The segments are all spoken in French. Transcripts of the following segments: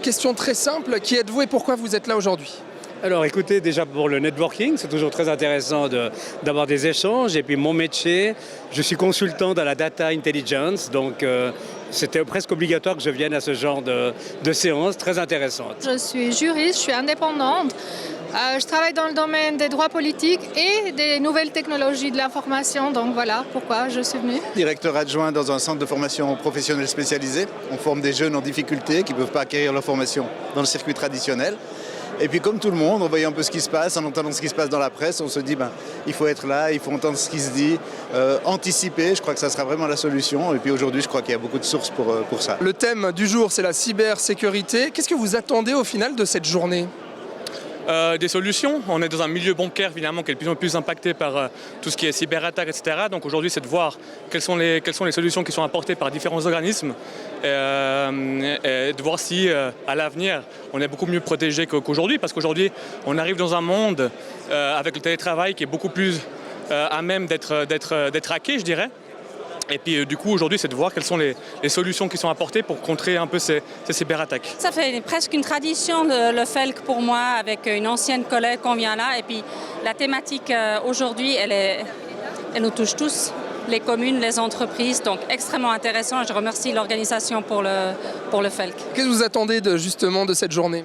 Question très simple, qui êtes-vous et pourquoi vous êtes là aujourd'hui? Alors écoutez, déjà pour le networking, c'est toujours très intéressant d'avoir des échanges. Et puis mon métier, je suis consultant dans la data intelligence, donc c'était presque obligatoire que je vienne à ce genre de séance très intéressante. Je suis juriste, je suis indépendante. Je travaille dans le domaine des droits politiques et des nouvelles technologies de l'information, donc voilà pourquoi je suis venue. Directeur adjoint dans un centre de formation professionnelle spécialisé. On forme des jeunes en difficulté qui ne peuvent pas acquérir leur formation dans le circuit traditionnel. Et puis comme tout le monde, en voyant un peu ce qui se passe, en entendant ce qui se passe dans la presse, on se dit il faut être là, il faut entendre ce qui se dit, anticiper, je crois que ça sera vraiment la solution. Et puis aujourd'hui, je crois qu'il y a beaucoup de sources pour ça. Le thème du jour, c'est la cybersécurité. Qu'est-ce que vous attendez au final de cette journée? Des solutions. On est dans un milieu bancaire finalement qui est de plus en plus impacté par tout ce qui est cyberattaque, etc. Donc aujourd'hui, c'est de voir quelles sont les solutions qui sont apportées par différents organismes et de voir si à l'avenir, on est beaucoup mieux protégé qu'aujourd'hui, parce qu'aujourd'hui, on arrive dans un monde avec le télétravail qui est beaucoup plus à même d'être hacké, je dirais. Et puis du coup, aujourd'hui, c'est de voir quelles sont les solutions qui sont apportées pour contrer un peu ces cyberattaques. Ça fait presque une tradition, le FELC pour moi, avec une ancienne collègue qu'on vient là. Et puis la thématique aujourd'hui, elle nous touche tous, les communes, les entreprises. Donc extrêmement intéressant. Je remercie l'organisation pour le FELC. Qu'est-ce que vous attendez justement de cette journée?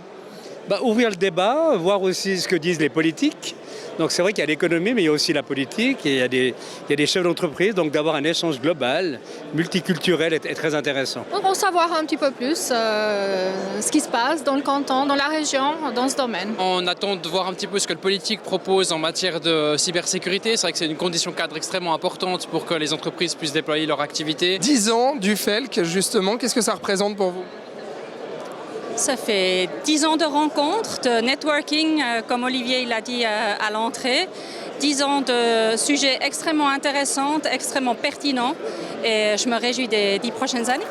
Ouvrir le débat, voir aussi ce que disent les politiques. Donc c'est vrai qu'il y a l'économie, mais il y a aussi la politique, et il y a des chefs d'entreprise, donc d'avoir un échange global, multiculturel est très intéressant. Pour savoir un petit peu plus ce qui se passe dans le canton, dans la région, dans ce domaine. On attend de voir un petit peu ce que le politique propose en matière de cybersécurité. C'est vrai que c'est une condition cadre extrêmement importante pour que les entreprises puissent déployer leur activité. 10 ans du FELC, justement, qu'est-ce que ça représente pour vous? Ça fait 10 ans de rencontres, de networking, comme Olivier l'a dit à l'entrée. 10 ans de sujets extrêmement intéressants, extrêmement pertinents. Et je me réjouis des 10 prochaines années.